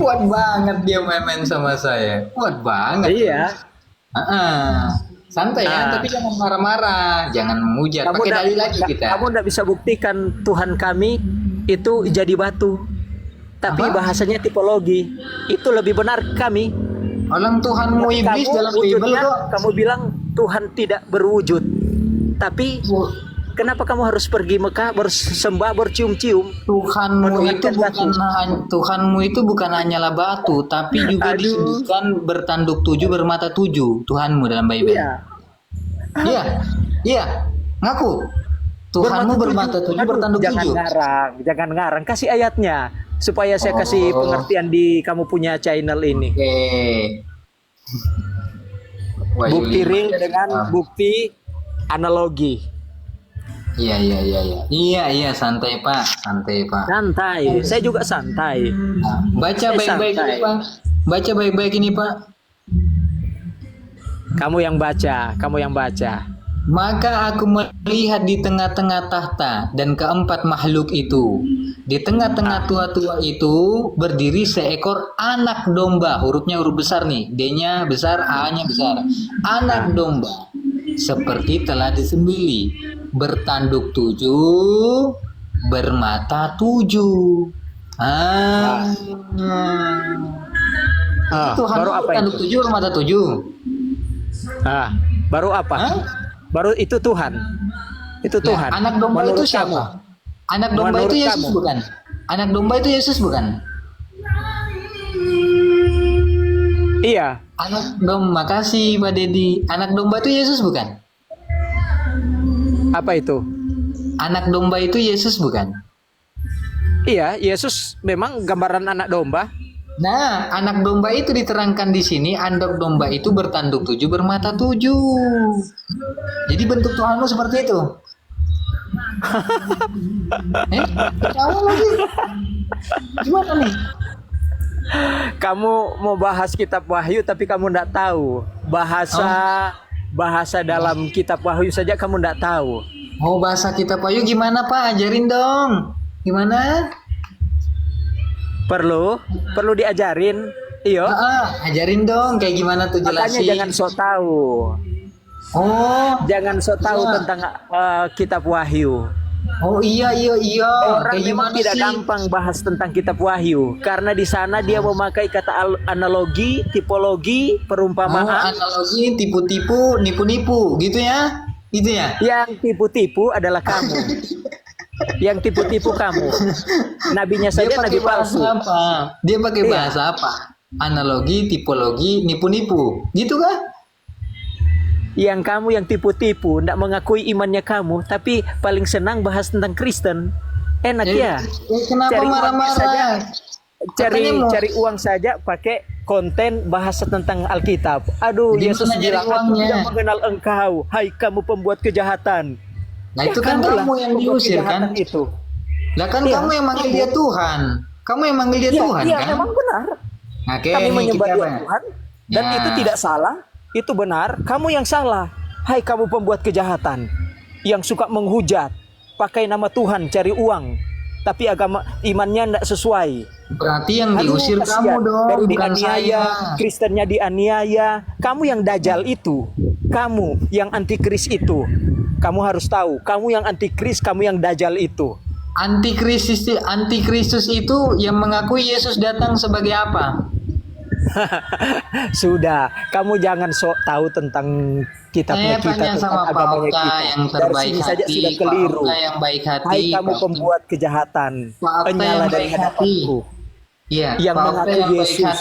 Kuat banget dia main-main sama saya. Kuat banget. Iya. Santai ya, tapi jangan marah-marah, jangan menghujat. Pakai dalil lagi kita. Kamu nggak bisa buktikan Tuhan kami itu jadi batu. Tapi Apa? bahasanya tipologi. Itu lebih benar kami. Orang Tuhanmu iblis Kamu dalam Bible wujudnya, kok. kamu bilang Tuhan tidak berwujud. Tapi kenapa kamu harus pergi Mekah bersembah bercium-cium? Tuhanmu itu bukan hanyalah batu, tapi juga disebutkan bertanduk tujuh, bermata tujuh. Tuhanmu dalam Bible. Iya, iya, ngaku. Tuhanmu bermata tujuh, bertanduk tujuh. Jangan ngarang. Kasih ayatnya supaya saya kasih pengertian di kamu punya channel ini. Bukti real dengan bukti analogi. Iya, santai Pak. Santai, saya juga santai. Baca baik-baik ini Pak. Baca baik-baik ini Pak. Kamu yang baca. Maka aku melihat di tengah-tengah tahta dan keempat makhluk itu. Di tengah-tengah tua-tua itu berdiri seekor anak domba. Hurufnya huruf besar nih. D-nya besar, A-nya besar. Anak domba. Seperti telah disembeli. Bertanduk tujuh, bermata tujuh. Tuhan baru apa bertanduk itu? tujuh, bermata tujuh. Baru apa? Baru itu Tuhan. Itu Tuhan. Anak domba menurut itu siapa? Kamu. Anak domba Menurut itu Yesus kamu. bukan? Anak domba itu Yesus bukan? Iya. Anak domba, makasih Pak Dedi. Anak domba itu Yesus bukan? Apa itu? Anak domba itu Yesus bukan? Iya, Yesus memang gambaran anak domba. Nah, anak domba itu diterangkan di sini. Anak domba itu bertanduk tujuh, bermata tujuh. Jadi bentuk Tuhanmu seperti itu. Ketawa lagi. Gimana nih? Kamu mau bahas kitab Wahyu tapi kamu tidak tahu bahasa dalam kitab Wahyu saja kamu tidak tahu. Mau bahasa kitab Wahyu gimana Pak? Ajarin dong. Gimana? Perlu diajarin. Iyo. Ajarin dong kayak gimana tuh jelasin. Makanya jangan sok tahu. Jangan sok tahu tentang kitab Wahyu. Iya. Orang kayak memang tidak sih? gampang bahas tentang kitab Wahyu karena di sana dia memakai kata analogi, tipologi, perumpamaan. Analogi, tipu-tipu, nipu-nipu, gitu ya? Gitu ya? Yang tipu-tipu adalah kamu. Yang tipu-tipu kamu. Nabinya saja nabi palsu. Apa? Dia pakai bahasa apa? Analogi, tipologi, nipu-nipu, gitu kah? Yang kamu yang tipu-tipu, tidak mengakui imannya kamu, tapi paling senang bahas tentang Kristen. Enak ya? Kenapa marah-marah? Cari uang saja pakai konten bahasa tentang Alkitab. Aduh, Yesus bilang, aku tidak mengenal engkau, hai kamu pembuat kejahatan. Nah itu kan kamu yang diusir kan? Itu. Nah kan kamu yang manggil dia Tuhan. Kamu yang manggil dia Tuhan kan? Iya memang benar. Kami menyembah dia Tuhan. Dan itu tidak salah. Itu benar. Kamu yang salah. Hai kamu pembuat kejahatan. Yang suka menghujat. Pakai nama Tuhan cari uang. Tapi imannya tidak sesuai. Berarti yang diusir kamu dong, bukan saya. Kristennya dianiaya. Kamu yang dajjal itu. Kamu yang antikris itu. Kamu harus tahu, kamu yang antikris, kamu yang dajjal itu. Antikristus itu yang mengakui Yesus datang sebagai apa? Sudah, kamu jangan sok tahu tentang kitabnya kita, tentang agamanya kita. Yang terbaik hati, saja sudah keliru. Yang baik hati. Hai kamu pembuat kejahatan, penyala dari hadapanku. Iya, yang mengaku Yesus,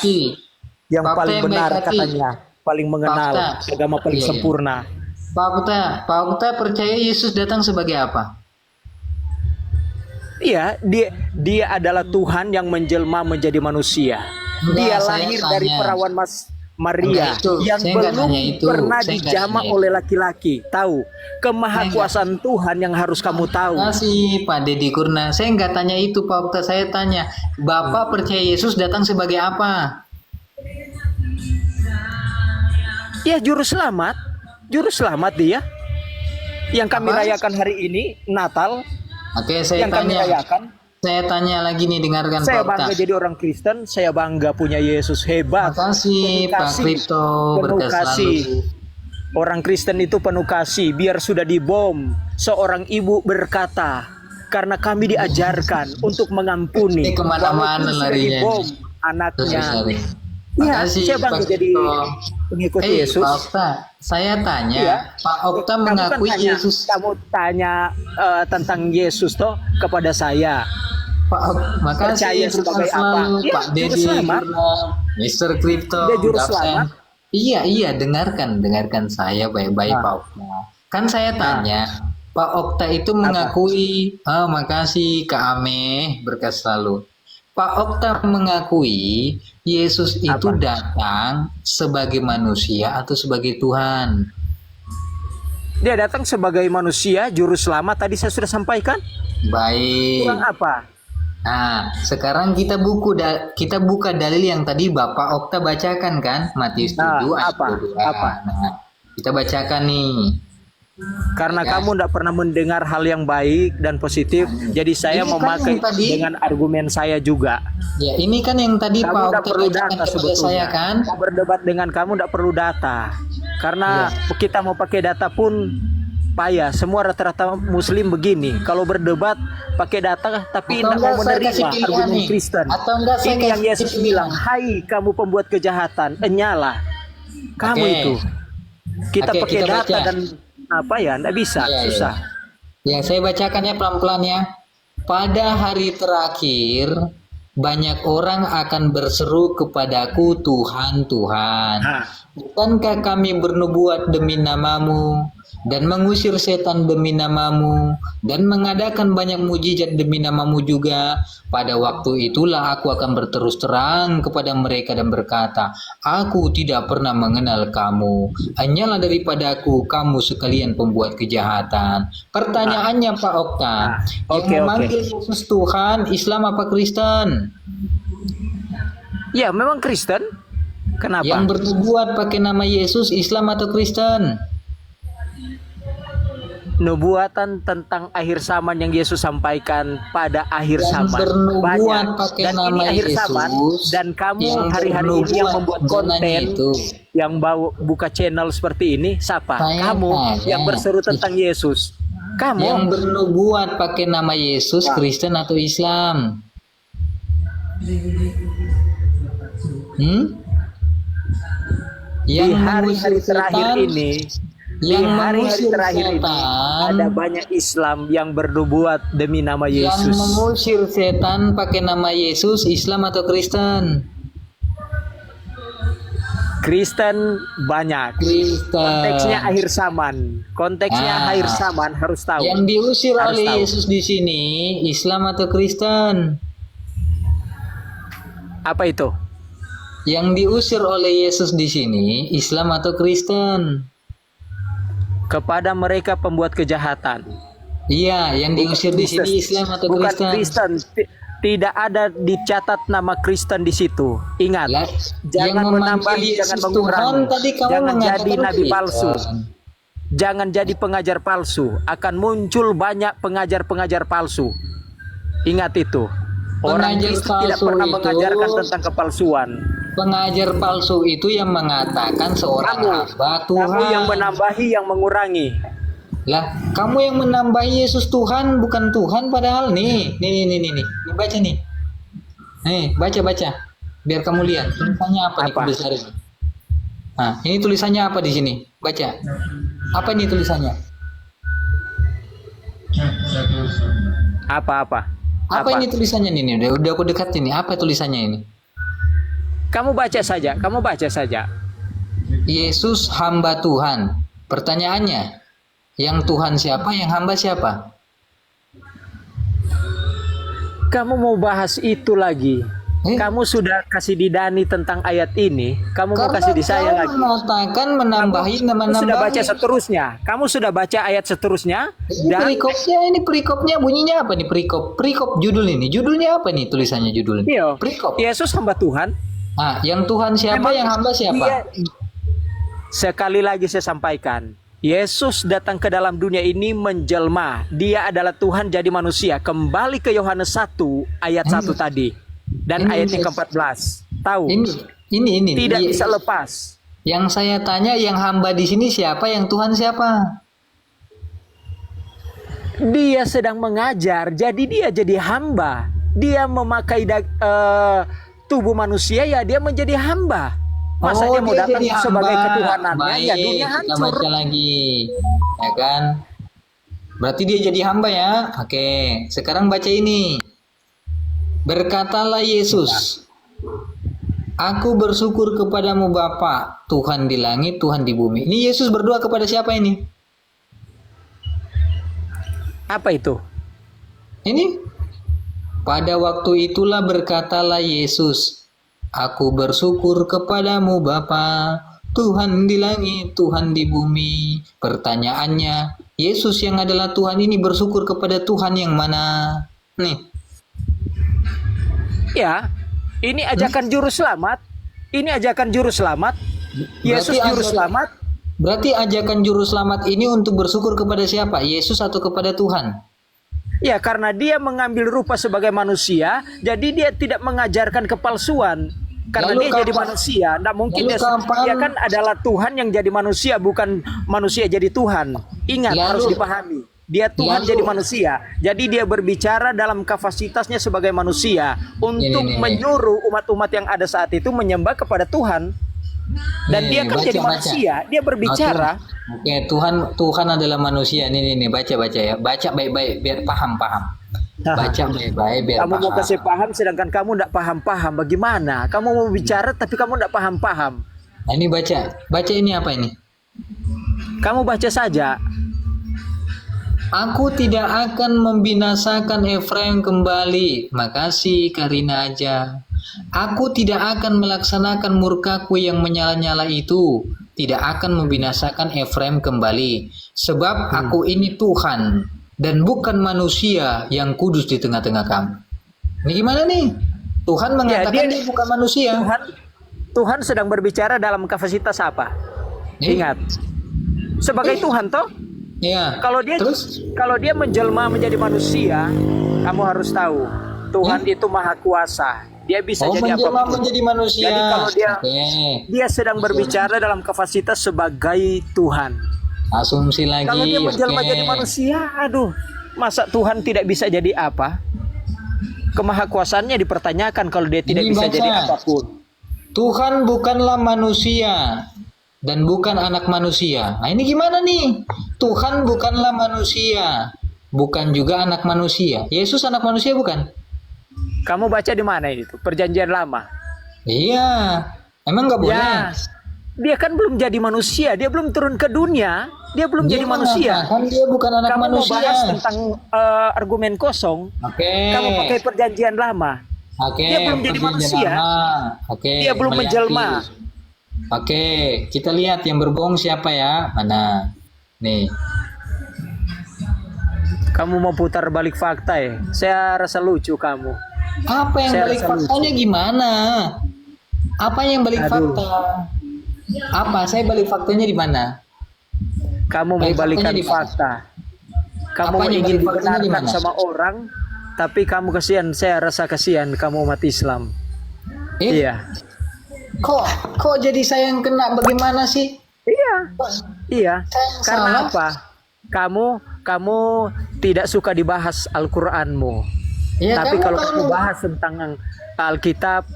yang paling benar katanya, paling mengenal agama paling sempurna. Pak Okta percaya Yesus datang sebagai apa? Iya, dia adalah Tuhan yang menjelma menjadi manusia. Dia lahir dari perawan Maria yang belum pernah dijamah oleh laki-laki. Tahu, kemahakuasaan Tuhan yang harus kamu tahu. Kasih Pak Deddy Kurna. Saya nggak tanya itu Pak Okta, saya tanya, Bapak percaya Yesus datang sebagai apa? Ya juru selamat dia. Yang kami rayakan hari ini Natal. Oke, saya yang tanya. Kami rayakan. Saya tanya lagi nih, dengarkan Saya Pak Okta. bangga jadi orang Kristen, saya bangga punya Yesus hebat. Makasih Pak Kripto, penuh berkas kasih. selalu. Orang Kristen itu penuh kasih. Biar sudah dibom, seorang ibu berkata, karena kami diajarkan untuk mengampuni. Ini kemana-mana Walaupun sudah larinya. dibom anaknya. Sorry. Iya, Makasih saya bangga Pak jadi Kripto. pengikut Pak Yesus. Okta, saya tanya, Iya. Pak Okta Kamu kan mengakui tanya, Yesus. Kamu tanya tentang Yesus toh kepada saya. Pak makasih Percaya berkas sebagai apa? selalu Iya, Pak juru Dedi, selamat. Mr. Kripto, Dia juru Gapsen. selamat. Iya, dengarkan saya baik-baik Ah. Pak Okta. Kan saya tanya, Pak Okta itu mengakui, makasih Kak Ame, berkas selalu. Pak Okta mengakui Yesus itu Apa? datang sebagai manusia atau sebagai Tuhan. Dia datang sebagai manusia, juru selamat. Tadi saya sudah sampaikan. Baik. Kurang apa? Nah, sekarang kita buka dalil yang tadi Bapak Okta bacakan kan, Matius 7 ayat apa? 22. Apa? Nah, kita bacakan nih. Karena Ya. kamu tidak pernah mendengar hal yang baik dan positif, jadi saya Ini kan memakai yang tadi. dengan argumen saya juga. Ya, ini kan yang tadi Kamu Pak tidak Okta perlu bacakan data kepada sebetulnya. saya kan. Mau berdebat dengan kamu tidak perlu data, karena kita mau pakai data pun payah. Semua rata-rata Muslim begini. Kalau berdebat pakai data, tapi Atau tidak mau enggak saya kasih menerima pilihan argumen nih. Kristen. Atau enggak saya Ini yang kasih Yesus pilihan. bilang, hai kamu pembuat kejahatan, enyalah. Kamu Oke. itu. Kita Oke, pakai kita data baca. dan apa ya, tidak bisa, Iya, iya. susah. Ya, saya bacakan ya pelan-pelan ya. Pada hari terakhir, banyak orang akan berseru kepadaku, Tuhan, Tuhan. Nah. Bukankah kami bernubuat demi namamu, dan mengusir setan demi namamu, dan mengadakan banyak mujizat demi namamu juga? Pada waktu itulah aku akan berterus terang kepada mereka dan berkata, aku tidak pernah mengenal kamu. Hanyalah daripadaku kamu sekalian pembuat kejahatan. Pertanyaannya Pak Okta, yang Oke. memanggil Yesus Tuhan, Islam apa Kristen? Ya, memang Kristen. Kenapa? Yang bernubuat pakai nama Yesus, Islam atau Kristen? Nubuatan tentang akhir zaman yang Yesus sampaikan pada akhir Yang zaman bernubuat pakai dan nama ini akhir Yesus, zaman, dan kamu yang hari-hari ini yang bernubuat membuat jangan konten itu. yang buka channel seperti ini, siapa? Saya Kamu tanya. yang berseru tentang Yesus. Kamu Yang bernubuat pakai nama Yesus, Kristen atau Islam? di Yang hari-hari mengusir terakhir setan, ini, di yang hari-hari mengusir terakhir ini setan, ada banyak Islam yang bernubuat demi nama yang Yesus. mengusir setan pakai nama Yesus, Islam atau Kristen? Kristen banyak. Kristen. Konteksnya akhir zaman. Konteksnya Ah. akhir zaman harus tahu. Yang diusir Harus oleh tahu. Yesus di sini, Islam atau Kristen? Apa itu? Yang diusir oleh Yesus di sini, Islam atau Kristen? Kepada mereka pembuat kejahatan. Iya, yang diusir di sini Islam atau Bukan Kristen? Kristen. Tidak ada dicatat nama Kristen di situ. Ingat, Lah, yang jangan memanggil menambah, Yesus jangan Tuhan mengurangi. tadi kamu Jangan mengatakan jadi nabi Kristen. palsu. Jangan jadi pengajar palsu. Akan muncul banyak pengajar-pengajar palsu. Ingat itu. Orang Pengajar Kristen tidak palsu pernah itu- mengajarkan tentang kepalsuan. Pengajar palsu itu yang mengatakan seorang hamba Tuhan. Kamu yang menambahi, yang mengurangi. Lah, kamu yang menambahi Yesus Tuhan bukan Tuhan padahal nih. Nih, baca nih. Nih, baca. Biar kamu lihat tulisannya apa nih, Apa? besar ini. Nah, ini tulisannya apa di sini? Baca. Apa ini tulisannya? Apa? Apa ini tulisannya nih? Udah aku dekat ini. Apa tulisannya ini? Kamu baca saja. Yesus hamba Tuhan. Pertanyaannya, yang Tuhan siapa, yang hamba siapa? Kamu mau bahas itu lagi? Eh? Kamu sudah kasih di Dani tentang ayat ini. Kamu mau Karena kasih di saya kau lagi? mengatakan menambahi, Kamu sudah baca seterusnya. Kamu sudah baca ayat seterusnya. Dan Ini perikopnya bunyinya apa nih perikop? Perikop judul ini. Judulnya apa nih tulisannya judulnya? Iya, Perikop. Yesus hamba Tuhan. Ah, yang Tuhan siapa, Memang yang hamba siapa? Sekali lagi saya sampaikan. Yesus datang ke dalam dunia ini menjelma. Dia adalah Tuhan jadi manusia. Kembali ke Yohanes 1 ayat 1 tadi. Dan Ini ayat yang ke-14. Tahu? Ini. Tidak bisa lepas. Yang saya tanya, yang hamba di sini siapa? Yang Tuhan siapa? Dia sedang mengajar, jadi dia jadi hamba. Dia memakai tubuh manusia, ya dia menjadi hamba. Masa dia mau datang jadi sebagai hamba. ketuhanannya, Baik, ya dunia kita hancur. baca lagi. Ya kan? Berarti dia jadi hamba ya? Oke, sekarang baca ini. Berkatalah Yesus, Aku bersyukur kepadamu Bapa, Tuhan di langit, Tuhan di bumi. Ini Yesus berdoa kepada siapa ini? Apa itu? Ini pada waktu itulah berkatalah Yesus, Aku bersyukur kepadamu Bapa, Tuhan di langit, Tuhan di bumi. Pertanyaannya, Yesus yang adalah Tuhan ini bersyukur kepada Tuhan yang mana? Nih. Ya, ini ajakan juru selamat. Ini ajakan juru selamat. Yesus juru selamat. Berarti ajakan juru selamat ini untuk bersyukur kepada siapa? Yesus atau kepada Tuhan? Ya, karena dia mengambil rupa sebagai manusia, jadi dia tidak mengajarkan kepalsuan. Karena Lalu dia jadi manusia, tidak mungkin dia kan adalah Tuhan yang jadi manusia, bukan manusia jadi Tuhan. Ingat, harus dipahami. Dia Tuhan jadi manusia. Jadi dia berbicara dalam kapasitasnya sebagai manusia untuk menyuruh umat-umat yang ada saat itu menyembah kepada Tuhan. Dan dia kan jadi manusia, dia berbicara. Oke, Tuhan adalah manusia. Nih, baca ya. Baca baik-baik biar paham. Baca baik-baik biar kamu paham. mau kasih paham sedangkan kamu tidak paham-paham. Bagaimana? Kamu mau bicara tapi kamu tidak paham-paham. Nah, ini baca. Baca ini apa ini? Kamu baca saja. Aku tidak akan membinasakan Efraim kembali. Makasih Karina aja. Aku tidak akan melaksanakan murkaku yang menyala-nyala itu. Tidak akan membinasakan Efraim kembali. Sebab aku ini Tuhan dan bukan manusia yang kudus di tengah-tengah kamu. Ini gimana nih? Tuhan mengatakan dia bukan manusia. Tuhan sedang berbicara dalam kapasitas apa? Ingat. Sebagai Tuhan toh? Ya. Kalau dia menjelma menjadi manusia, kamu harus tahu Tuhan itu maha kuasa. Dia bisa jadi apapun. Menjadi manusia. Jadi kalau dia sedang berbicara dalam kapasitas sebagai Tuhan. Asumsi lagi. Kalau dia menjelma jadi manusia, aduh, masa Tuhan tidak bisa jadi apa? Kemahakuasaannya dipertanyakan kalau dia tidak bisa jadi apapun. Tuhan bukanlah manusia dan bukan anak manusia. Nah ini gimana nih? Tuhan bukanlah manusia, bukan juga anak manusia. Yesus anak manusia bukan? Kamu baca di mana itu? Perjanjian Lama. Iya, emang nggak boleh? Ya, dia kan belum jadi manusia, dia belum turun ke dunia, dia belum jadi manusia. Kan dia bukan anak manusia. Kamu mau bahas tentang argumen kosong? Kamu pakai Perjanjian Lama. Dia belum jadi manusia. Dia belum menjelma. Oke, kita lihat yang berbohong siapa ya? Mana? Nih. Kamu mau putar balik fakta ya? Saya rasa lucu kamu. Apa yang balik faktanya gimana? Apa yang balik fakta? Apa? Saya balik faktanya di mana? Kamu mau balikan fakta. Kamu ingin dibenarkan sama orang, tapi kamu kasihan. Saya rasa kasihan kamu umat Islam. Iya. Kok jadi saya yang kena? Bagaimana sih? Iya. Karena apa? Kamu tidak suka dibahas Al-Qur'anmu. Ya, tapi kalau kamu bahas tentang Alkitab,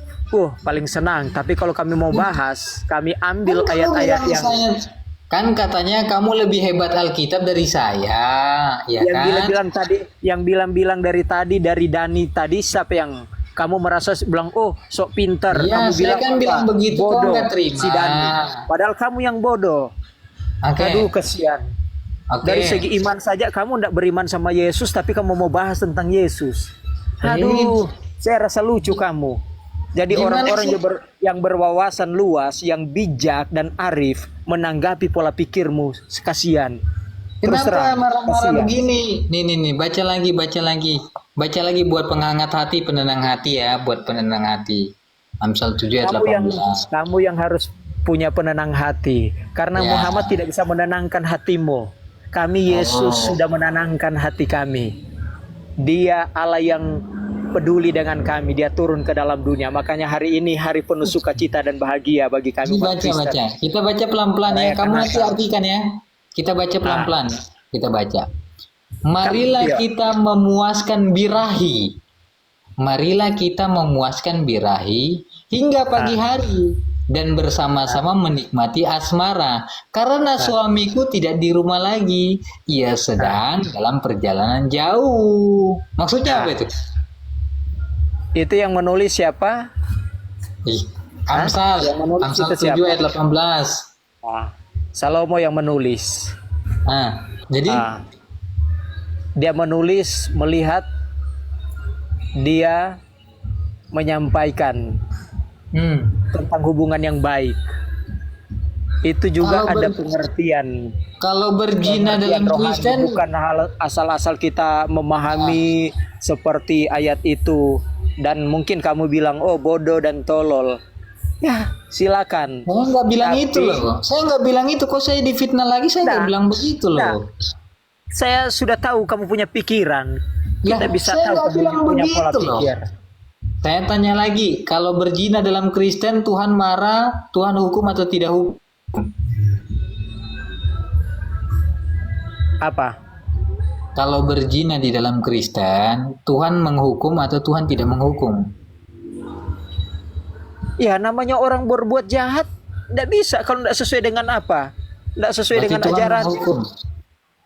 paling senang. Tapi kalau kami mau bahas, kami ambil ayat-ayat yang kan katanya kamu lebih hebat Alkitab dari saya, ya yang kan? bilang tadi, yang bilang dari tadi, dari Dani tadi, siapa yang kamu merasa bilang, sok pinter, ya, kamu saya bilang begitu, bodoh, nggak terima. si Dani. Padahal kamu yang bodoh. Aduh, kesian. Dari segi iman saja kamu tidak beriman sama Yesus, tapi kamu mau bahas tentang Yesus. Aduh, saya rasa lucu kamu. Jadi orang-orang yang berwawasan luas, yang bijak dan arif menanggapi pola pikirmu, kasihan. Kenapa marah-marah begini? Nih, baca lagi. Baca lagi buat penghangat hati, penenang hati ya, buat penenang hati. Amsal 7 ayat 18. Kamu yang harus punya penenang hati. Karena Ya. Muhammad tidak bisa menenangkan hatimu. Kami Yesus sudah menenangkan hati kami. Dia Allah yang peduli dengan kami. Dia turun ke dalam dunia. Makanya hari ini hari penuh sukacita dan bahagia bagi kami umat Kristen. Baca. Kita baca pelan-pelan ya. Kamu nanti artikan ya. Kita baca pelan-pelan. Kita baca. Marilah Iya. kita memuaskan birahi. Marilah kita memuaskan birahi hingga pagi hari dan bersama-sama menikmati asmara. Karena suamiku tidak di rumah lagi. Ia sedang dalam perjalanan jauh. Maksudnya apa itu? Itu yang menulis siapa? Ih, Amsal. Yang menulis Amsal itu 7 siapa? ayat 18. Salomo yang menulis. Jadi Dia menulis melihat dia menyampaikan tentang hubungan yang baik. Itu juga Kalau ada pengertian. kalau berzina dalam rohani, Kristen, bukan hal asal-asal kita memahami seperti ayat itu dan mungkin kamu bilang oh bodoh dan tolol. Ya, silakan. saya nggak bilang Tapi- itu loh. Saya nggak bilang itu. Kok saya difitnah lagi? Saya nggak Nah, bilang begitu loh. Saya sudah tahu kamu punya pikiran. Kita Lah, bisa saya tahu nggak kamu bilang punya pola begitu loh. pikir. Saya tanya lagi, kalau berzina dalam Kristen, Tuhan marah, Tuhan hukum atau tidak hukum? Apa? Kalau berzina di dalam Kristen, Tuhan menghukum atau Tuhan tidak menghukum? Ya namanya orang berbuat jahat tidak bisa kalau tidak sesuai dengan apa, tidak sesuai Berarti dengan Tuhan ajaran. menghukum.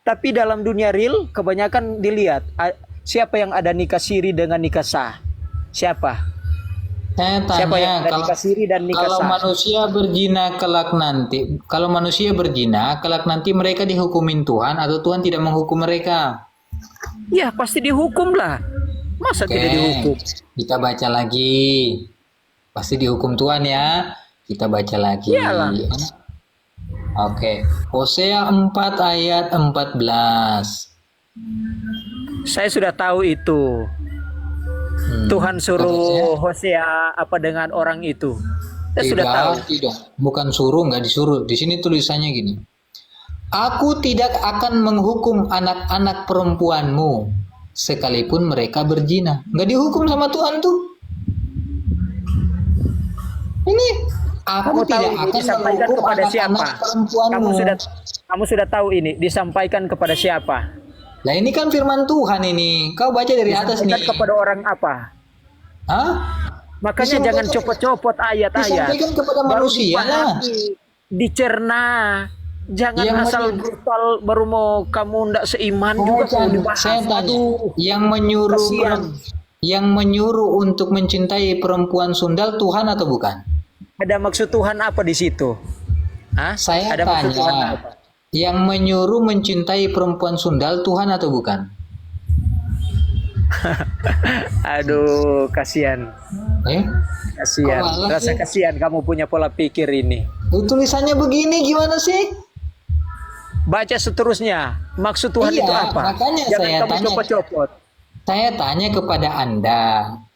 Tapi dalam dunia real kebanyakan dilihat siapa yang ada nikah siri dengan nikah sah. Siapa? Saya Siapa tanya, yang ada kalau nikah siri dan nikah kalau sah? manusia berzina kelak nanti, kalau manusia berzina kelak nanti mereka dihukumin Tuhan atau Tuhan tidak menghukum mereka? Ya pasti dihukum lah. Masa Oke, tidak dihukum? kita baca lagi. Pasti dihukum Tuhan ya. Kita baca lagi. Iyalah. Oke, Hosea 4 ayat 14. Saya sudah tahu itu. Tuhan suruh Hosea apa dengan orang itu? Saya sudah tahu. Tidak. Bukan suruh, nggak disuruh. Di sini tulisannya gini. Aku tidak akan menghukum anak-anak perempuanmu sekalipun mereka berzina. Nggak dihukum sama Tuhan tuh. Ini aku Kamu tahu tidak ini akan disampaikan menghukum kepada siapa? anak-anak perempuanmu. Kamu sudah tahu ini disampaikan kepada siapa? Lah ini kan firman Tuhan ini. Kau baca dari atas Disampaikan nih. kepada orang apa? Hah? Makanya Disampaikan- jangan copot-copot ayat-ayat. Disampaikan kepada manusia lah. Dicerna. Jangan Yang asal brutal baru mau kamu ndak seiman juga mau dibahas. Saya tanya, Aduh, kasihan. yang menyuruh untuk mencintai perempuan sundal Tuhan atau bukan? Ada maksud Tuhan apa di situ? Hah? Saya Ada maksud Tuhan tanya, apa? yang menyuruh mencintai perempuan sundal Tuhan atau bukan? Aduh, kasihan. Kasihan. Kok malas Rasa sih? kasihan kamu punya pola pikir ini. Tulisannya begini gimana sih? Baca seterusnya. Maksud Tuhan Iya, itu apa? makanya Jangan saya kamu tanya. copot-copot. Saya tanya kepada Anda,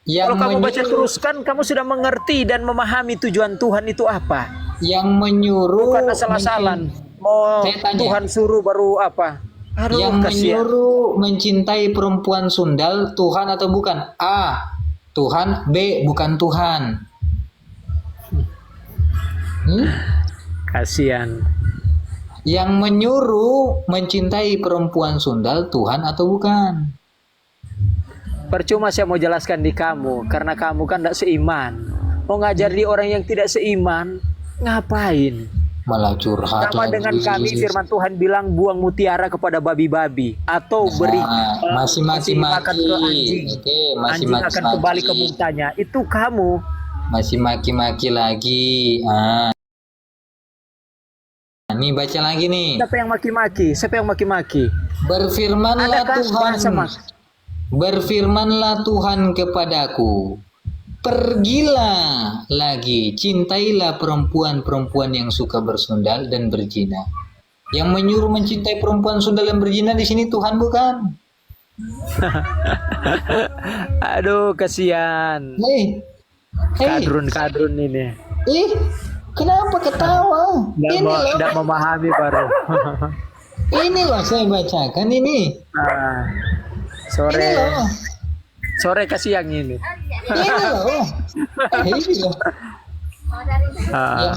yang Kalau kamu baca menyuruh, teruskan, kamu sudah mengerti dan memahami tujuan Tuhan itu apa. yang menyuruh, Bukan asal-asalan. Mau Saya tanya. Tuhan suruh baru apa? Aduh, yang kasihan. menyuruh mencintai perempuan sundal Tuhan atau bukan? A. Tuhan, B. Bukan Tuhan. Kasihan. Yang menyuruh mencintai perempuan sundal Tuhan atau bukan? Percuma saya mau jelaskan di kamu, karena kamu kan tidak seiman. Mau ngajar di orang yang tidak seiman, ngapain? Malah curhat Sama lagi. dengan kami, firman Tuhan bilang buang mutiara kepada babi-babi atau beri masih kasih makan ke maki-maki. anjing. Oke, masih Anjing akan maki-maki. kembali ke muntahnya. Itu kamu. Masih maki-maki lagi. Ini baca lagi nih. Siapa yang maki-maki? Siapa yang maki-maki? Berfirmanlah Adakah Tuhan. bahasa mak- Berfirmanlah Tuhan kepadaku, pergilah lagi, cintailah perempuan-perempuan yang suka bersundal dan berzina. Yang menyuruh mencintai perempuan sundal dan berzina di sini Tuhan bukan? Aduh, kasihan. Hei, Kadrun-kadrun ini. Kenapa ketawa? Ini loh. Nggak memahami baru. Ini loh saya bacakan ini. Ah, Ini loh. sore kasih yang ini. Ini loh. Ini loh. Ah,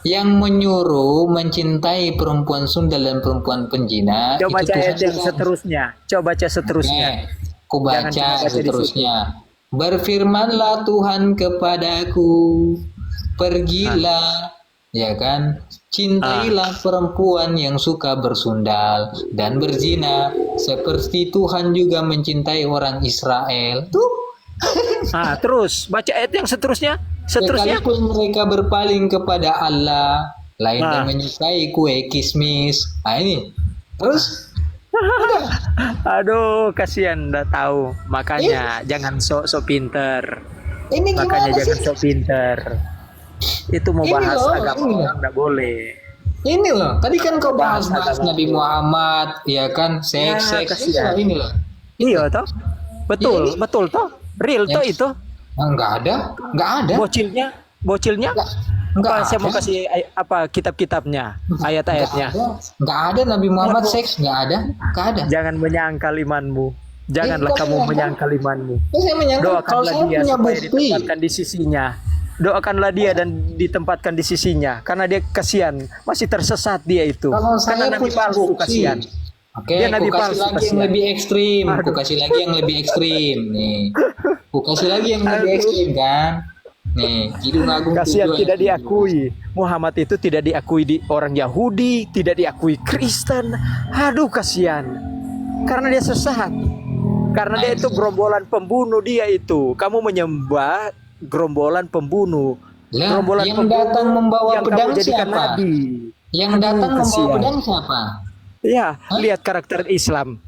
Yang menyuruh mencintai perempuan sundal dan perempuan penjina coba itu baca ayat yang Tuhan. seterusnya. Coba baca seterusnya. Ku Jangan cuma baca baca di seterusnya. Berfirmanlah Tuhan kepadaku, pergilah, ya kan? Cintailah perempuan yang suka bersundal dan berzina, seperti Tuhan juga mencintai orang Israel. Tuh, Ah, terus baca ayat yang seterusnya. Seterusnya. sekalipun mereka berpaling kepada Allah, lain dan Ah. menyukai kue kismis. Nah ini, terus Aduh, kasihan nggak tahu. Makanya jangan sok-sok pinter. ini Makanya gimana jangan sih? sok pinter. Itu mau Ini bahas loh, agama ini. orang nggak boleh. Ini loh, tadi kan kau Bahas bahas agama. Nabi Muhammad, ya kan, Ya, seks, kasihan. ini loh. Iya toh? Betul, Ini. betul toh? Real toh Ya. itu? Enggak ada, enggak ada. Bocilnya? Enggak Apa, saya mau ada. kasih kitab-kitabnya, ayat-ayatnya. Enggak ada Nabi Muhammad seks, enggak ada. Enggak ada. Jangan menyangkal imanmu. Janganlah Kok kamu menyangkal? menyangkal imanmu. Saya menyangka kalau Doakanlah saya dia punya supaya bukti. ditempatkan di sisinya. Doakanlah dia dan ditempatkan di sisinya. Karena dia kasihan, masih tersesat dia itu. Kalau Karena saya Nabi punya palsu bukti. kasihan. Oke, Dia aku Nabi kasih palsu, lagi yang kasihan. lebih ekstrim. Aku Aduh. kasih lagi yang lebih ekstrim nih. Aku kasih lagi yang lebih Aduh. ekstrim kan. Nih, Kidung Agung Kasihan 7 tidak ayat 7. diakui. Muhammad itu tidak diakui di orang Yahudi, tidak diakui Kristen. Aduh, kasihan. Karena dia sesat. Karena dia itu gerombolan pembunuh dia itu. Kamu menyembah gerombolan pembunuh. Lah, Gerombolan yang pembunuh datang membawa yang pedang kamu jadikan siapa? nabi. Yang Aduh, datang membawa kasihan. pedang siapa? Ya, lihat karakter Islam.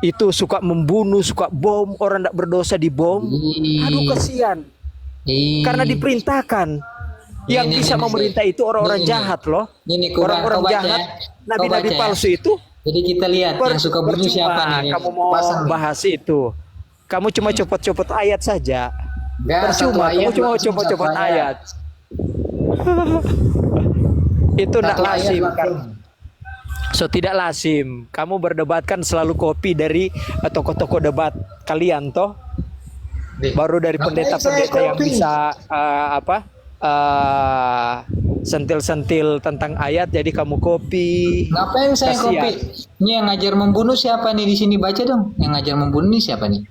Itu suka membunuh, suka bom, orang tidak berdosa dibom. Aduh, kasihan. Karena diperintahkan. Yang Ini, bisa ini, memerintah itu orang-orang ini. jahat loh. Ini kau Orang-orang baca jahat, ya. nabi-nabi Kau baca ya. palsu itu. Jadi kita lihat yang suka bunuh Percuma siapa nih? kamu mau Pasang nih. bahas itu. Kamu cuma copot-copot ayat saja. Nggak, satu Percuma, ayat kamu cuma langsung copot-copot satu ayat. Itu tidak Satu ayat lazim langsung. kan. So tidak lazim. Kamu berdebatkan selalu copy dari tokoh-tokoh debat kalian toh. Nih. Baru dari Ngapain pendeta-pendeta saya yang copy? bisa sentil-sentil tentang ayat jadi kamu copy. Ngapain saya Kasihan. kopi? Ini yang ngajar membunuh siapa nih di sini, baca dong. Yang ngajar membunuh nih siapa nih?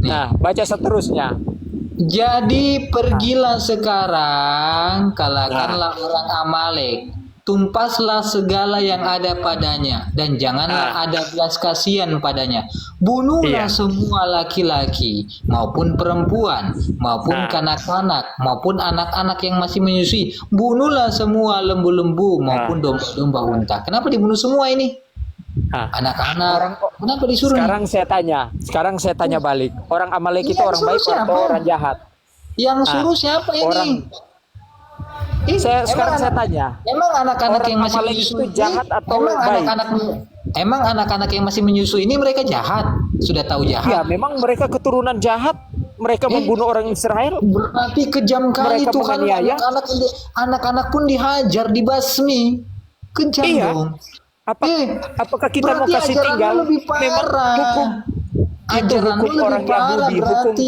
Nah, baca seterusnya. Jadi pergilah sekarang, kalahkanlah orang Amalek, tumpaslah segala yang ada padanya, dan janganlah ada belas kasihan padanya. Bunuhlah Iya. semua laki-laki maupun perempuan, maupun Nah. kanak-kanak, maupun anak-anak yang masih menyusui. Bunuhlah semua lembu-lembu maupun domba-domba unta. Kenapa dibunuh semua ini? Nah, Anak-anak. Kenapa disuruh? sekarang saya tanya balik. Orang Amalek itu Iya, orang baik suruh atau siapa? orang jahat? Yang suruh siapa ini? orang- Sekarang saya tanya. Emang anak-anak Orang yang masih Amalek menyusui itu jahat atau emang baik? anak-anak yang masih menyusui ini mereka jahat, sudah tahu Ya, jahat. memang mereka keturunan jahat. Mereka membunuh orang Israel. Berarti kejam kali Mereka Tuhan, menganiaya. anak-anak pun dihajar, dibasmi. Kejam Iya. dong. Apakah kita mau berarti kasih ajaranmu tinggal? lebih Memang parah. hukum itu Ajaranmu hukum lebih orang parah Yahudi, berarti.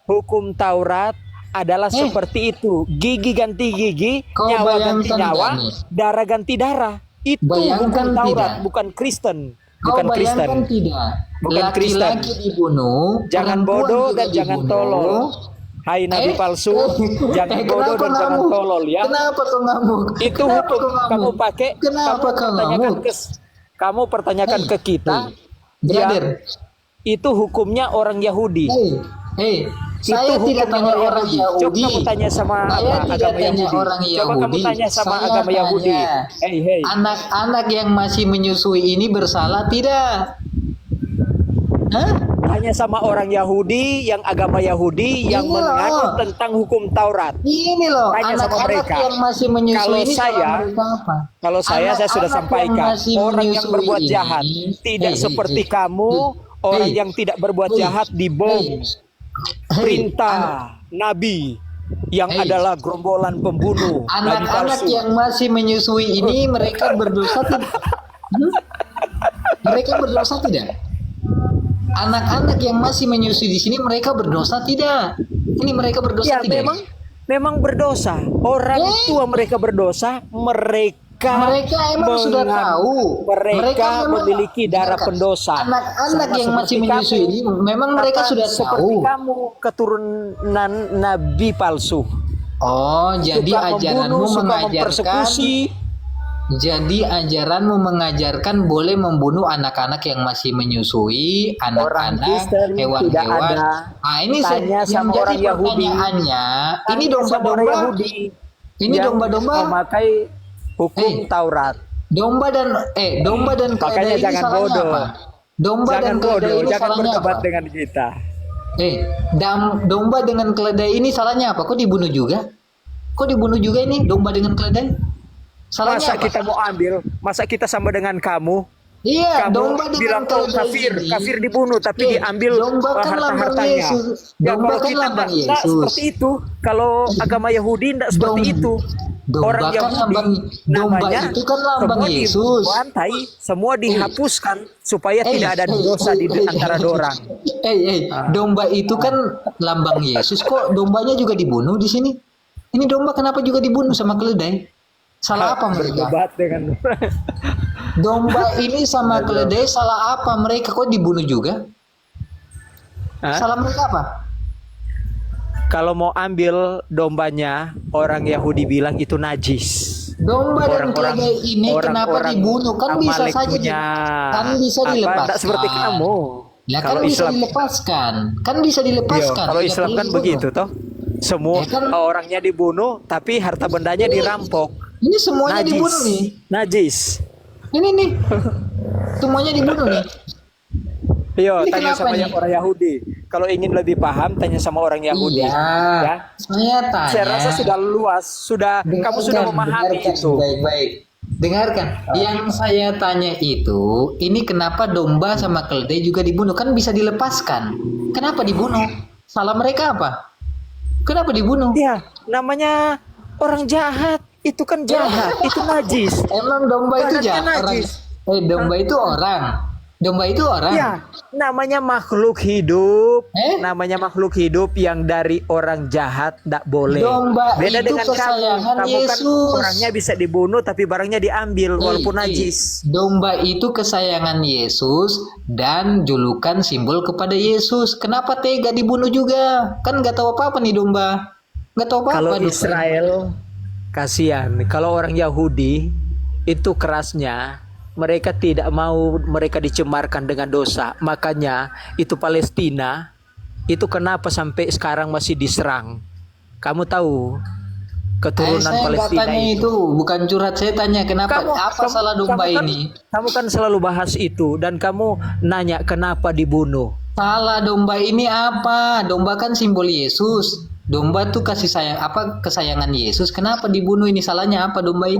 hukum Taurat adalah seperti itu. Gigi ganti gigi, Kau nyawa ganti bayangkan nyawa, nggak nih? darah ganti darah. Itu Bayangkan hukum Taurat, tidak? bukan Kristen. Kau Bukan Kristen. bayangkan tidak? Bukan Kristen. Laki-laki dibunuh, Jangan perempuan bodoh juga dan jangan dibunuh. tolol. Hai nabi palsu, jangan bodoh kenapa dan jangan ngamuk? tolol ya. Kenapa kau ngamuk? Itu Kenapa hukum kau ngamuk? kamu pakai. Kenapa kau pertanyakan ngamuk? kamu pertanyakan ke kita. Brother, Itu hukumnya orang Yahudi. hey, Itu saya tidak hukumnya tanya orang Yahudi. Coba kamu tanya sama Saya tidak agama tanya Yahudi. orang Coba Yahudi. kamu tanya sama Saya agama Yahudi. tanya, Hey. anak-anak yang masih menyusui ini bersalah tidak? Hah? Tanya sama orang Yahudi yang agama Yahudi yang Ini loh. menganut tentang hukum Taurat. Ini loh, Tanya sama anak-anak mereka. yang masih menyusui Kalau ini saya- salah mereka apa? Kalau saya sudah Anak-anak yang sampaikan, masih orang yang menyusui berbuat ini, jahat tidak seperti kamu, orang yang tidak berbuat jahat dibom. Perintah Nabi yang adalah gerombolan pembunuh nabi Anak-anak palsu. yang masih menyusui ini mereka berdosa tidak? Hmm? Mereka berdosa tidak? Anak-anak yang masih menyusui di sini mereka berdosa tidak? Ini mereka berdosa Ya, tidak? memang berdosa. Orang tua mereka berdosa, Mereka emang sudah tahu. Mereka memang- memiliki darah Dengarkan. pendosa. Anak-anak Sama yang masih seperti menyusui kamu. ini memang mereka Maka sudah seperti tahu. kamu keturunan nabi palsu. Oh, jadi Suka ajaranmu membunuh, suka mengajarkan. mempersekusi. Jadi ajaranmu mengajarkan boleh membunuh anak-anak yang masih menyusui, Orang anak-anak, Kristen tidak hewan-hewan. ada. Nah, ini Tanya yang sama jadi orang Yahudi. pertanyaannya, ini Tanya sama orang domba-domba, Yahudi ini yang domba-domba, memakai hukum Taurat. domba dan keledai Makanya ini jangan salahnya bodoh. apa? Domba dan keledai ini jangan salahnya apa? berdebat dengan kita. Domba dengan keledai ini salahnya apa? Kok dibunuh juga? Kok dibunuh juga ini domba dengan keledai? Salahnya Masa apa? kita mau ambil? Masa kita sama dengan kamu? Iya, Kamu domba dengan bilang oh keledai kafir, ini. kafir dibunuh tapi diambil Domba kan lambang harta-hartanya. Yesus. Ya, Domba kalau kan kita lambang enggak Yesus. seperti itu. Kalau agama Yahudi enggak seperti Dom- itu. Domba Orang kan Yahudi lambang domba namanya itu kan lambang semua Yesus. dibantai, semua dihapuskan supaya tidak ada dosa di antara dorang. Domba itu kan lambang Yesus. Kok dombanya juga dibunuh di sini? Ini domba kenapa juga dibunuh sama keledai? Salah apa mereka? Berdebat dengan Domba ini sama keledai salah apa mereka? Kok dibunuh juga? Hah? Salah mereka apa? Kalau mau ambil dombanya, orang Yahudi bilang itu najis. Domba dan Orang-orang- keledai ini kenapa orang-orang dibunuh? Kan bisa Amalek saja punya kan bisa apa, dilepaskan. enggak seperti kamu. Ya kan Kalau bisa Islam- dilepaskan. Kan bisa dilepaskan. Iya, kalau Tidak Islam perlu kan dibunuh. begitu toh. Semua Ya kan- orangnya dibunuh tapi harta bendanya dirampok. Ini semuanya Najis. dibunuh nih. Najis. Ini nih. Semuanya dibunuh nih. Yo, Ini tanya kenapa sama nih? yang orang Yahudi. Kalau ingin lebih paham, tanya sama orang Yahudi. Iya. Ya. Saya tanya. Saya rasa sudah luas, kamu sudah memahami dengarkan, itu. Baik-baik. Dengarkan. Yang saya tanya itu, ini kenapa domba sama keledai juga dibunuh? Kan bisa dilepaskan. Kenapa dibunuh? Salah mereka apa? Kenapa dibunuh? Ya, namanya orang jahat. Itu kan jahat, itu najis. Emang domba itu Badannya jahat orang? najis. Domba itu orang. Domba itu orang. Ya, namanya makhluk hidup. Eh? Namanya makhluk hidup yang dari orang jahat tidak boleh. Domba Beda itu dengan kamu. kesayangan Kamu kan Yesus. orangnya bisa dibunuh tapi barangnya diambil walaupun Eh, najis. Domba itu kesayangan Yesus dan julukan simbol kepada Yesus. Kenapa tega dibunuh juga? Kan nggak tahu apa-apa nih domba. Nggak tahu apa-apa. Kalau domba. Israel kasihan. Kalau orang Yahudi itu kerasnya, mereka tidak mau mereka dicemarkan dengan dosa. Makanya itu Palestina itu kenapa sampai sekarang masih diserang. Kamu tahu keturunan saya nggak Palestina tanya itu, bukan curhat. Saya tanya kenapa? Apa salah domba kamu kan- ini? Kamu kan selalu bahas itu dan kamu nanya kenapa dibunuh. Salah domba ini apa? Domba kan simbol Yesus. Domba tuh kasih sayang apa kesayangan Yesus. Kenapa dibunuh ini? Salahnya apa domba ini?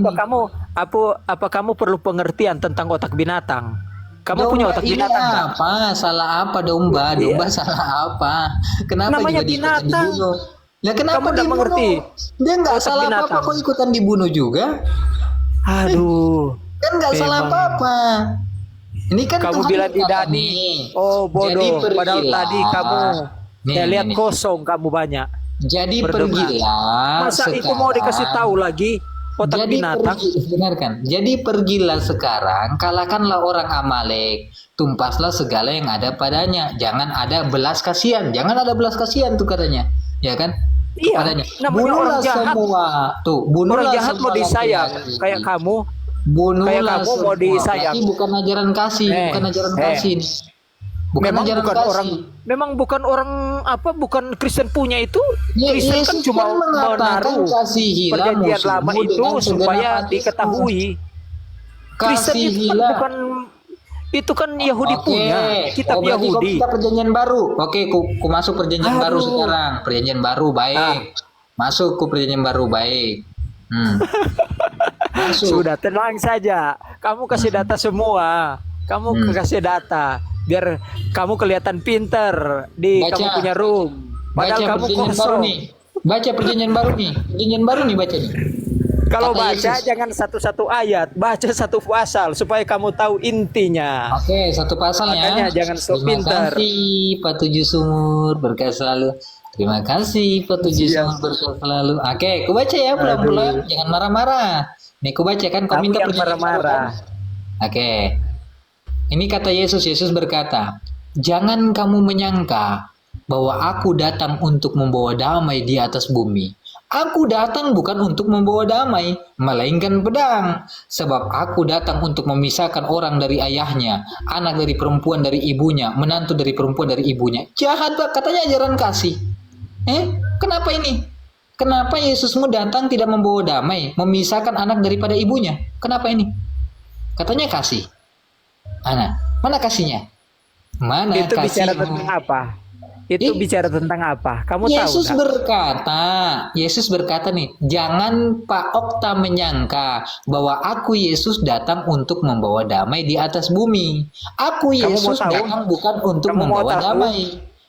Apa kamu perlu pengertian tentang otak binatang? Kamu Domba punya otak ini binatang nggak? apa? Salah apa domba? Iya. Domba salah apa? Kenapa Namanya juga ikutan binatang. dibunuh? Lah kenapa Kamu nggak dibunuh? mengerti. Dia nggak Otak salah binatang. apa-apa kok ikutan dibunuh juga? Aduh. Kan nggak salah Memang. apa-apa. Ini kan Kamu Tuhan bilang berkata tidak nih. nih. Oh Jadi bodoh. Padahal pergilah. tadi kamu Nih, saya lihat nih. kosong kamu banyak. Jadi berdebat. pergilah. Masa itu mau dikasih tahu lagi otak binatang? Dengarkan. Jadi pergilah sekarang, kalahkanlah orang Amalek, tumpaslah segala yang ada padanya. Jangan ada belas kasihan. Jangan ada belas kasihan tuh katanya. Ya kan? Iya, Kepadanya. namanya Bunuhlah orang jahat. semua. Tuh, bunuhlah Orang jahat mau semua disayang laki-laki. kayak kamu. Bunuhlah kayak kamu mau semua. disayang. Berarti bukan ajaran kasih, bukan ajaran kasih. nih. Bukan memang ajaran bukan kasih. orang apa bukan Kristen punya itu. Kristen kan Yesus cuma kan mengatakan menaruh kasihilah perjanjian lama musuhmu itu dengan segenap supaya hatimu. diketahui. Kristen itu kan Kasihilah. bukan itu kan Yahudi Oke. punya kitab berarti kok Yahudi. kita perjanjian baru. Oke, ku masuk perjanjian baru Aduh. sekarang. Perjanjian baru baik. Masuk ku perjanjian baru baik. Masuk. Sudah tenang saja. Kamu kasih data semua. Kamu kasih data biar kamu kelihatan pinter di Baca. kamu punya room. Padahal Baca kamu perjanjian baru kosong. nih. Baca perjanjian baru nih. Perjanjian baru nih baca nih. Kalau Kata baca Yesus. jangan satu-satu ayat, baca satu pasal supaya kamu tahu intinya. Oke, satu pasalnya. Makanya jangan sok Terima pintar. kasih Pak Tujuh Sumur, berkah selalu. Terima kasih Pak Tujuh Siap. Sumur, berkah selalu. Oke, ku baca ya pelan-pelan, jangan marah-marah. Nih ku baca kan, kau Kamu minta yang perjanjian baru, marah-marah. kan? Oke. Ini kata Yesus. Yesus berkata, "Jangan kamu menyangka bahwa aku datang untuk membawa damai di atas bumi. Aku datang bukan untuk membawa damai, melainkan pedang. Sebab aku datang untuk memisahkan orang dari ayahnya, anak dari perempuan dari ibunya, menantu dari perempuan dari ibunya." Jahat, Pak, katanya ajaran kasih. Kenapa ini? Kenapa Yesusmu datang tidak membawa damai, memisahkan anak daripada ibunya? Kenapa ini? Katanya kasih. Mana kasihnya? Mana Itu bicara kasihmu? tentang apa? Itu bicara tentang apa? Kamu Yesus tahu nggak? Yesus berkata nih, jangan Pak Okta menyangka bahwa aku Yesus datang untuk membawa damai di atas bumi. Aku Kamu mau Yesus tahu? datang bukan untuk Kamu mau membawa tahu? damai,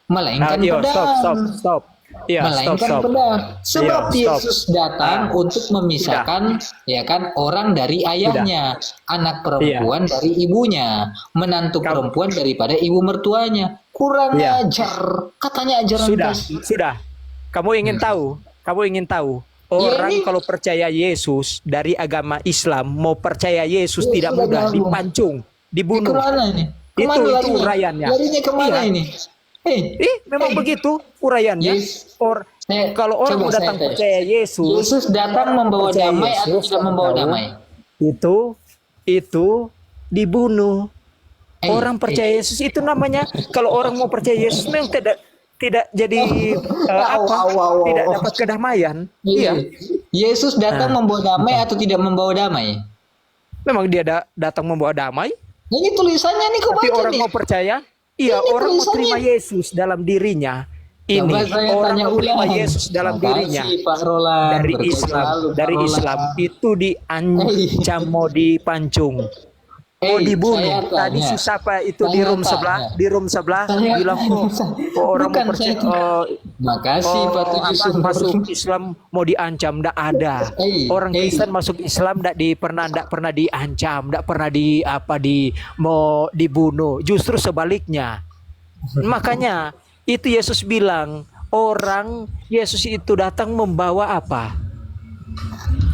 melainkan Yo, pedang. stop. Iya, Melainkan stop. pedang. Sebab Iya, stop. Yesus datang untuk memisahkan ya kan orang dari ayahnya, anak perempuan dari ibunya, menantu perempuan daripada ibu mertuanya. Kurang Iya. ajar. Katanya ajaran kasih. Sudah. Kamu ingin tahu? Orang ini- kalau percaya Yesus dari agama Islam mau percaya Yesus Ya, tidak sudah mudah, nyambung. dipancung, dibunuh. Kemana ini? Itu larinya? uraiannya. Larinya kemana Iya. ini? Memang begitu uraiannya. Yes. Kalau orang Coba mau datang saya tanya. percaya Yesus, Yesus datang membawa percaya damai atau Yesus, tidak membawa tahu, damai? itu dibunuh. Eh, Orang percaya Yesus itu namanya, kalau orang mau percaya Yesus memang tidak jadi tidak dapat kedamaian. Iya, Yesus datang membawa damai atau tidak membawa damai? memang dia datang membawa damai. Ini tulisannya nih, kau Tapi baca orang nih. mau percaya, iya, Ini orang mau tulisannya. terima Yesus dalam dirinya. Ini Coba saya orang tanya mau terima ulang. Yesus dalam Makasih, dirinya. Pak Roland. Dari Berkah Islam, selalu, Pak dari Roland. Islam itu diancam mau dipancung. Mau dibunuh. Saya Tadi tanya. si siapa itu di Saya room tanya. sebelah, Saya bilang tanya. orang Bukan, mau percaya, saya Makasih Pak Tujuh Sumur. masuk Islam mau diancam, ndak ada. Orang Kristen masuk Islam ndak pernah diancam, ndak pernah mau dibunuh. Justru sebaliknya. Makanya itu Yesus bilang, Yesus itu datang membawa apa?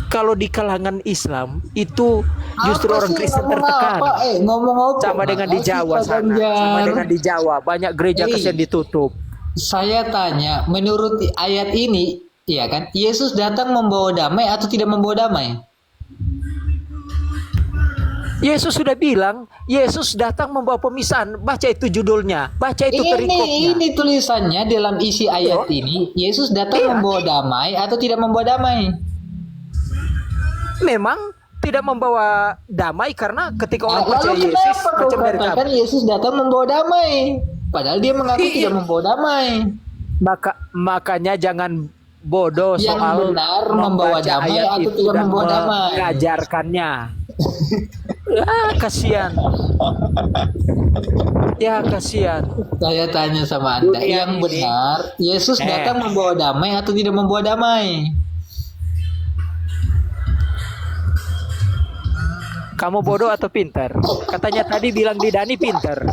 Kalau di kalangan Islam itu justru Apa orang sih, Kristen ngomong tertekan. apa? Ngomong apa? Sama dengan di Makasih, Jawa Pak sana, Ganjar. sama dengan di Jawa banyak gereja Kristen ditutup. Saya tanya, menurut ayat ini, iya kan, Yesus datang membawa damai atau tidak membawa damai? Yesus sudah bilang, Yesus datang membawa pemisahan. Baca itu judulnya, baca itu perikopnya. Ini tulisannya dalam isi ayat ini, Yesus datang membawa damai atau tidak membawa damai? Memang tidak membawa damai karena ketika orang percaya Lalu Yesus kenapa kau macam dari katakan Yesus datang membawa damai? Padahal dia mengaku tidak membawa damai. makanya jangan bodoh Yang soal benar membawa membaca damai ayat atau itu tidak dan membawa damai. mengajarkannya. Kasihan. Ya kasihan. Saya tanya sama Anda, Dunia yang ini- benar Yesus datang membawa damai atau tidak membawa damai? Kamu bodoh atau pintar? Katanya tadi bilang di Dani pintar.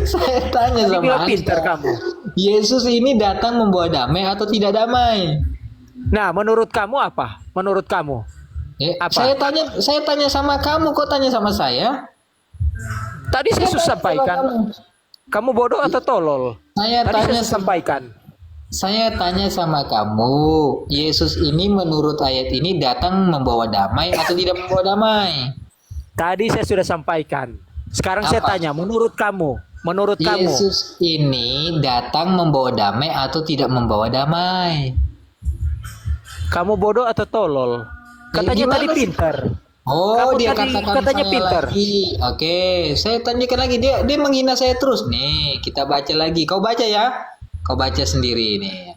Saya tanya Tadi sama bilang Anda, pintar kamu. Yesus ini datang membawa damai atau tidak damai? Nah, menurut kamu apa? Menurut kamu? Apa? Saya tanya sama kamu, kok tanya sama saya? Tadi saya sudah tanya sama sampaikan. Kamu bodoh atau tolol? Saya Tadi tanya saya sudah sampaikan. Saya tanya sama kamu, Yesus ini menurut ayat ini datang membawa damai atau tidak membawa damai? Tadi saya sudah sampaikan. Sekarang saya Apa? tanya, menurut kamu? Menurut kamu? Yesus ini datang membawa damai atau tidak membawa damai? Kamu bodoh atau tolol? Katanya gimana tadi sih? pintar. Oh, Kamu dia tadi katakan katanya saya pintar. lagi. Oke, saya tanyakan lagi. Dia menghina saya terus. Nih, kita baca lagi. Kau baca ya. Kau baca sendiri nih.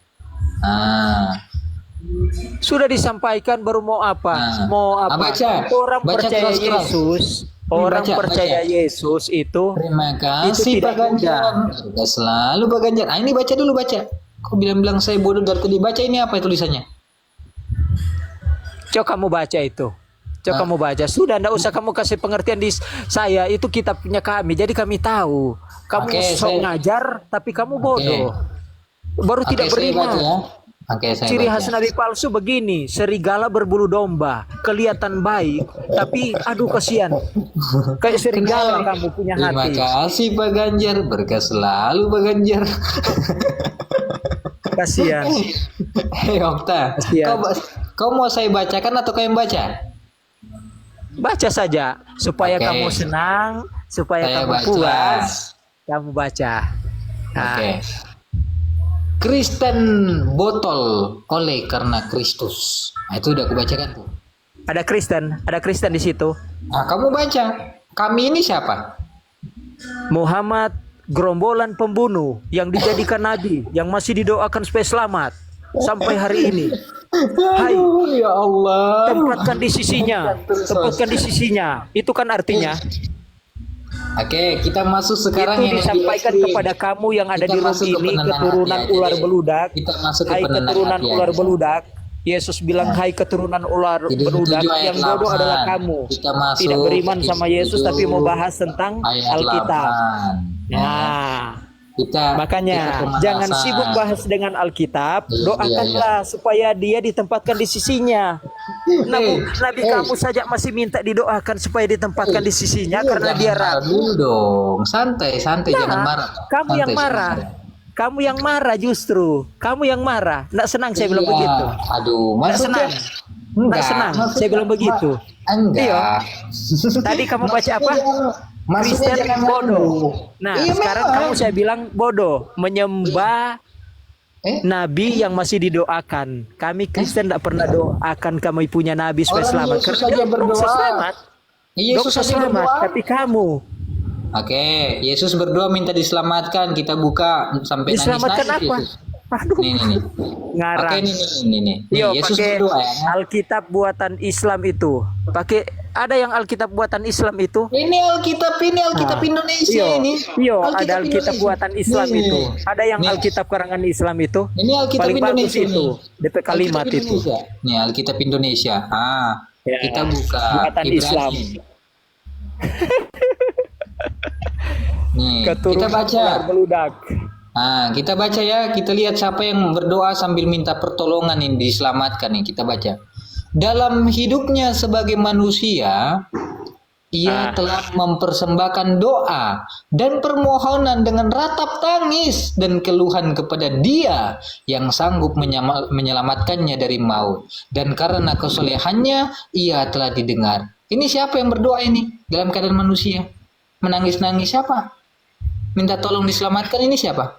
Sudah disampaikan baru mau apa? Nah. Mau apa? Baca. Orang Baca percaya keras-keras. Yesus. Orang Baca, percaya baca. Yesus itu Terima kasih tidak Pak Ganjar. mudah. Sudah selalu Pak Ganjar. Ini baca dulu baca. Kok bilang-bilang saya bodoh dari tadi baca ini apa tulisannya? Coba kamu baca itu. Coba kamu baca. Sudah, ndak usah kamu kasih pengertian di saya. Itu kitabnya kami. Jadi kami tahu. Kamu ngajar, tapi kamu bodoh. Baru tidak beriman. Ya. Ciri khas nabi palsu begini. Serigala berbulu domba. Kelihatan baik, tapi aduh kasihan. Kayak serigala kamu punya hati. Terima kasih Pak Ganjar. Berkah selalu Pak Ganjar. Kasihan. Hei Okta, kau mau saya bacakan atau kau yang baca? Baca saja supaya kamu senang, supaya saya kamu baca. puas. Kamu baca. Oke. Kristen botol oleh karena Kristus. Nah, itu udah aku bacakan tuh. Ada Kristen di situ. Nah, kamu baca. Kami ini siapa? Muhammad, gerombolan pembunuh yang dijadikan nabi, yang masih didoakan supaya selamat sampai hari ini. Hai, ya Allah. tempatkan di sisinya. Itu kan artinya. Oke, kita masuk sekarang itu disampaikan kepada kamu yang ada di room ini, keturunan ular beludak. Hai keturunan ular beludak. Yesus bilang, hai keturunan ular beludak, yang bodoh adalah kamu. Tidak beriman sama Yesus tapi mau bahas tentang Alkitab. Nah, makanya jangan sibuk bahas dengan Alkitab, doakanlah supaya dia ditempatkan di sisinya. Nabi kamu saja masih minta didoakan supaya ditempatkan di sisinya karena dia ragu. Dong, santai, jangan marah. Kamu yang marah. Kamu yang marah justru. Kamu yang marah. Nggak senang saya bilang begitu. Aduh, maksudnya nggak senang saya bilang begitu. Enggak. Tadi kamu baca apa? Kristen bodoh. Nah, sekarang kamu saya bilang bodoh, menyembah nabi yang masih didoakan. Kami Kristen tidak pernah doakan kami punya nabi supaya selamat. Karena dia berdoa selamat. Yesus selamat, tapi kamu. Oke, Yesus berdoa minta diselamatkan. Kita buka sampai diselamatkan nangis. Apa? Aduh. Nih. Ngarang. Oke, nih. Yesus berdoa ya. Alkitab buatan Islam itu. Pakai ada yang Alkitab buatan Islam itu. Ini Alkitab Indonesia ini. Iya, ada Alkitab buatan Islam itu. Ada yang Alkitab karangan Islam itu. Ini Alkitab paling Indonesia bagus itu. DP kalimat itu. Nih Alkitab Indonesia. Ya, kita buka buatan Islam. Nih, kita baca. Beludak. Kita baca ya. Kita lihat siapa yang berdoa sambil minta pertolongan ini diselamatkan nih. Kita baca. Dalam hidupnya sebagai manusia, ia telah mempersembahkan doa dan permohonan dengan ratap tangis dan keluhan kepada Dia yang sanggup menyelamatkannya dari maut. Dan karena kesolehannya, ia telah didengar. Ini siapa yang berdoa ini? Dalam keadaan manusia. Menangis-nangis siapa? Minta tolong diselamatkan ini siapa?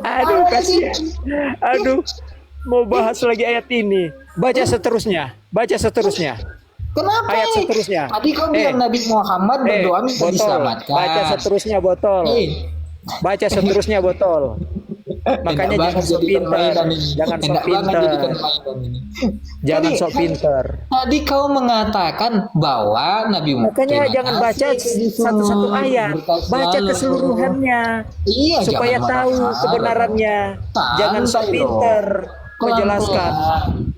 Aduh kasihan. Aduh, mau bahas lagi ayat ini. Baca seterusnya. Kenapa ayat ini? Seterusnya. Tadi kau bilang Nabi Muhammad berdoa minta diselamatkan. Baca seterusnya botol. Baca seterusnya botol. Makanya jangan sok pinter. Jangan sok pinter. Tadi kau mengatakan bahwa Nabi Muhammad. Makanya jangan baca satu-satu ayat, baca keseluruhannya. Iya, supaya tahu kebenarannya. Jangan sok pinter menjelaskan.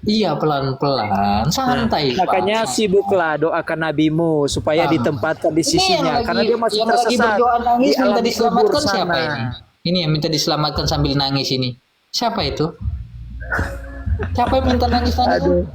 Iya, pelan-pelan, santai. Makanya sibuklah doakan nabimu supaya ditempatkan di sisinya, karena dia masih tersesat. Nangis minta diselamatkan siapa ini? Ini yang minta diselamatkan sambil nangis ini. Siapa itu? Siapa yang minta nangis-nangis?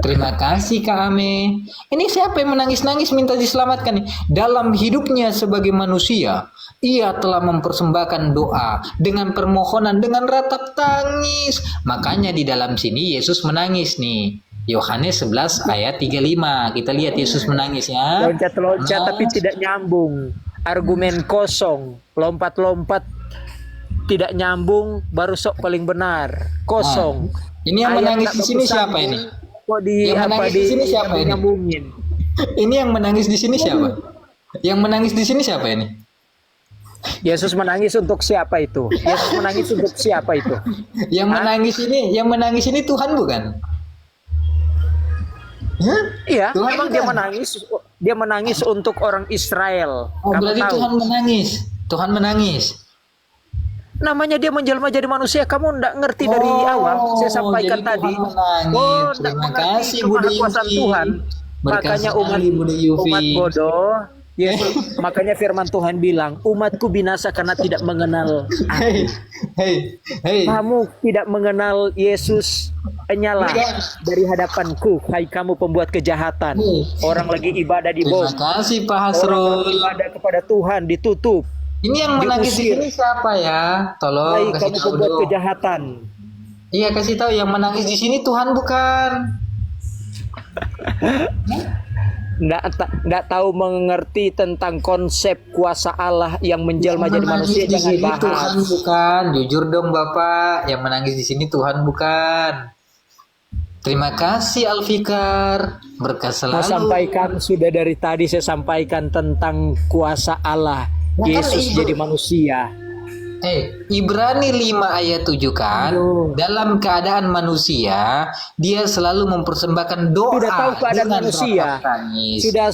Terima kasih Kak Ame. Ini siapa yang menangis-nangis minta diselamatkan nih? Dalam hidupnya sebagai manusia, ia telah mempersembahkan doa dengan permohonan dengan ratap tangis. Makanya di dalam sini Yesus menangis nih. Yohanes 11 ayat 35. Kita lihat Yesus menangis ya. Loncat-loncat tapi tidak nyambung. Argumen kosong, lompat-lompat tidak nyambung, baru sok paling benar. Kosong. Ini yang menangis di sini siapa ini? Yang menangis di sini siapa ini? Ini yang menangis di sini siapa? Yang menangis di sini siapa ini? Yesus menangis untuk siapa itu? Yesus menangis untuk siapa itu? Yang menangis ini Tuhan bukan? Iya, Tuhan memang bukan? dia menangis. Dia menangis untuk orang Israel. Oh, Kamu berarti tahu? Tuhan menangis. Tuhan menangis. Namanya dia menjelma jadi manusia. Kamu nggak ngerti dari awal. Saya sampaikan jadi Tuhan tadi. menangis. Oh, nggak Terima mengerti kasih Bude kemahakuasaan Yufi. Tuhan. Berkah Makanya sekali, Bude Yufi. umat bodoh. Yesus, makanya firman Tuhan bilang, umatku binasa karena tidak mengenal aku. Hei, hei, hei. Kamu tidak mengenal Yesus, nyala dari hadapanku, hai kamu pembuat kejahatan. Orang lagi ibadah di Terima bawah, kasih Pak orang Hasrul. ibadah kepada Tuhan ditutup. Ini yang menangis di diusir. sini siapa ya? Hai Tolong kasih kamu tahu pembuat dong. kejahatan. Iya, kasih tahu yang menangis di sini Tuhan bukan. Nggak tahu mengerti tentang konsep kuasa Allah yang menjelma jadi manusia, di jangan sini Tuhan bahas. bukan. Jujur dong Bapak, yang menangis di sini Tuhan bukan. Terima kasih Alfikar, berkah Saya selalu. sampaikan sudah dari tadi saya sampaikan tentang kuasa Allah. Nah, kan Yesus itu. jadi manusia. Ibrani 5 ayat 7 kan, Aduh. dalam keadaan manusia dia selalu mempersembahkan doa Sudah tahu keadaan dengan manusia. ratap tangis. Sudah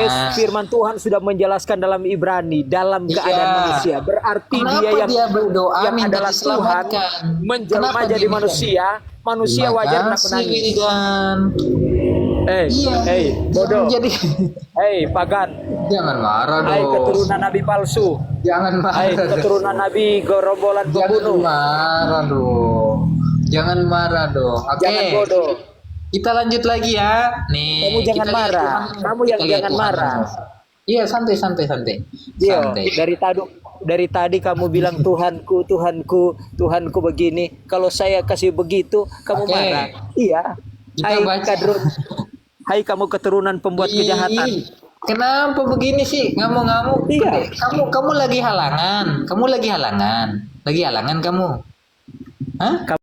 Nah. firman Tuhan sudah menjelaskan dalam Ibrani dalam Iya. keadaan manusia. Berarti Kenapa dia berdoa yang minta adalah Tuhan diselamatkan? menjelma Kenapa jadi dia minta? manusia. Manusia Terima wajar nak kasih, menangis. Wildan. Iya. Jangan Bodoh. jadi Pagan. jangan marah Hai dong. keturunan nabi palsu. Jangan marah. Hai keturunan nabi gerombolan Jangan pembunuh. marah dong. Jangan marah dong. Oke. Jangan bodoh. Kita lanjut lagi ya. Nih. Kamu jangan kita lihat marah. Tuhan. Kamu yang Kita lihat jangan Tuhan. marah. Iya, santai. Iya, Santai. dari tadi kamu bilang Tuhanku begini. Kalau saya kasih begitu, kamu Oke. marah. Iya. Kita baca. Hai kamu keturunan pembuat kejahatan. Ih, kenapa begini sih? Ngamuk-ngamuk. Iya. Kamu lagi halangan. Lagi halangan kamu. Hah?